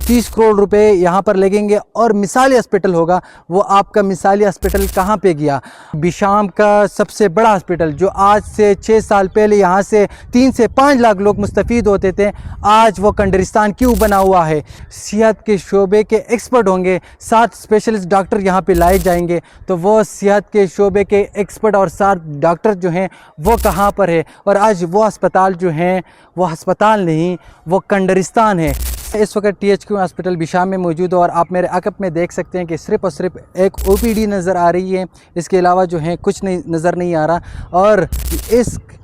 30 करोड़ रुपए यहाँ पर लगेंगे और मिसाली हॉस्पिटल होगा। वो आपका मिसाली हॉस्पिटल कहाँ पे गया? बिशाम का सबसे बड़ा हॉस्पिटल जो आज से 6 साल पहले यहाँ से 3 से 5 लाख लोग मुस्तफ़ीद होते थे, आज वो कंडरिस्तान क्यों बना हुआ है? सेहत के शोबे के एक्सपर्ट होंगे, 7 स्पेशलिस्ट डॉक्टर यहाँ पे लाए जाएंगे, तो वो सेहत के शोबे के एक्सपर्ट और 7 डॉक्टर जो हैं वो कहाँ पर है? और आज वो अस्पताल जो हैं वो अस्पताल नहीं, वो कंडरिस्तान है। इस वक्त THQ हॉस्पिटल बिशाम में मौजूद है और आप मेरे अकब में देख सकते हैं कि सिर्फ़ और सिर्फ एक OPD नज़र आ रही है, इसके अलावा जो है कुछ नहीं नज़र नहीं आ रहा। और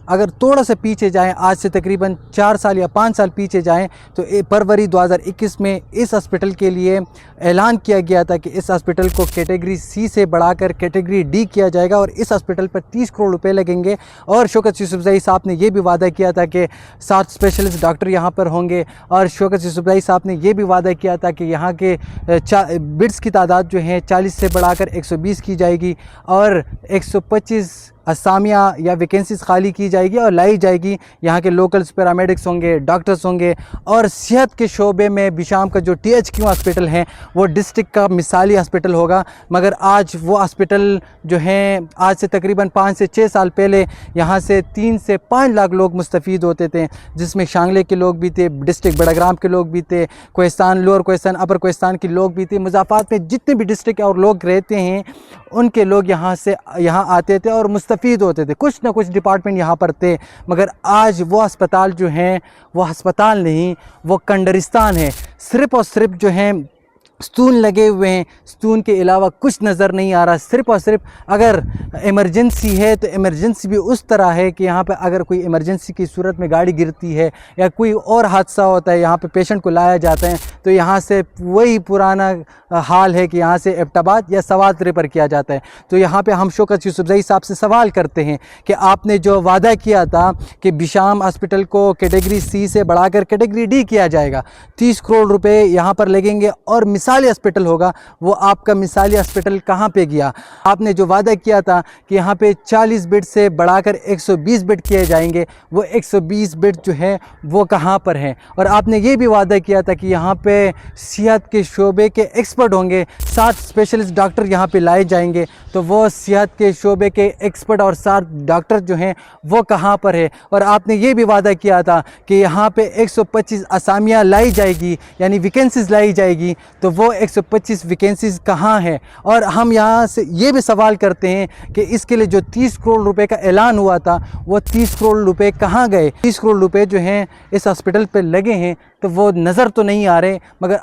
अगर थोड़ा सा पीछे जाएं, आज से तकरीबन 4 साल या 5 साल पीछे जाएं, तो फरवरी 2021 में इस हॉस्पिटल के लिए ऐलान किया गया था कि इस हॉस्पिटल को कैटेगरी C से बढ़ाकर कैटेगरी D किया जाएगा और इस हॉस्पिटल पर 30 करोड़ रुपए लगेंगे। और शौकत यूसुफजई साहब ने यह भी वादा किया था कि 7 स्पेशलिस्ट डॉक्टर यहाँ पर होंगे। और शौकत यूसुफजई साहब ने यह भी वादा किया था कि यहाँ के बेड्स की तादाद जो है 40 से बढ़ाकर 120 की जाएगी और 125 असामियाँ या वैकेंसीज़ खाली की जाएगी और लाई जाएगी। यहाँ के लोकल्स पैरामेडिक्स होंगे, डॉक्टर्स होंगे। और सेहत के शोबे में बिशाम का जो THQ हॉस्पिटल है वो डिस्ट्रिक्ट का मिसाली हॉस्पिटल होगा। मगर आज वो हॉस्पिटल जो है, आज से तकरीबन 5 से 6 साल पहले यहाँ से 3 से 5 लाख लोग मुस्तफ़ीद होते थे, जिसमें शांगले के लोग भी थे, डिस्ट्रिक्ट बड़ाग्राम के लोग भी थे, कोहिस्तान, लोअर कोहिस्तान, अपर कोहिस्तान के लोग भी थे। मुज़ाफ़ात में जितने भी डिस्ट्रिक्ट और लोग रहते हैं उनके लोग यहाँ आते थे और मुस्तफ़ीद होते थे। कुछ ना कुछ डिपार्टमेंट यहाँ पर थे। मगर आज वो अस्पताल जो हैं वो अस्पताल नहीं, वो कंडरिस्तान है। सिर्फ़ और सिर्फ जो हैं स्तून लगे हुए हैं, स्तून के अलावा कुछ नज़र नहीं आ रहा। सिर्फ़ और सिर्फ अगर इमरजेंसी है तो इमरजेंसी भी उस तरह है कि यहाँ पे अगर कोई इमरजेंसी की सूरत में गाड़ी गिरती है या कोई और हादसा होता है, यहाँ पे पेशेंट को लाया जाता है, तो यहाँ से वही पुराना हाल है कि यहाँ से एबटाबाद या सवात रेफर किया जाता है। तो यहाँ पे हम शौकत यूसुफजई साहब से सवाल करते हैं कि आपने जो वादा किया था कि बिशाम हॉस्पिटल को कैटेगरी C से बढ़ाकर कैटेगरी D किया जाएगा, 30 करोड़ रुपए यहाँ पर लगेंगे और मिसाली हॉस्पिटल होगा, वो आपका मिसाली हॉस्पिटल कहाँ पे गया? आपने जो वादा किया था कि यहाँ पे 40 बेड से बढ़ाकर 120 बेड किए जाएंगे, वो 120 बेड जो है वो कहाँ पर हैं? और आपने ये भी वादा किया था कि यहाँ पे सेहत के शोबे के एक्सपर्ट होंगे, 7 स्पेशलिस्ट डॉक्टर यहाँ पे लाए जाएंगे, तो वो सेहत के शोबे के एक्सपर्ट और 7 डॉक्टर जो हैं वो कहाँ पर है? और आपने ये भी वादा किया था कि यहाँ पे 125 असामियाँ लाई जाएगी, यानी वैकेंसीज़ लाई जाएगी, तो वो 125 वैकेंसीज़ कहाँ हैं? और हम यहाँ से ये भी सवाल करते हैं कि इसके लिए जो 30 करोड़ रुपए का ऐलान हुआ था वो 30 करोड़ रुपए कहाँ गए? 30 करोड़ रुपए जो हैं इस हॉस्पिटल पे लगे हैं तो वो नज़र तो नहीं आ रहे। मगर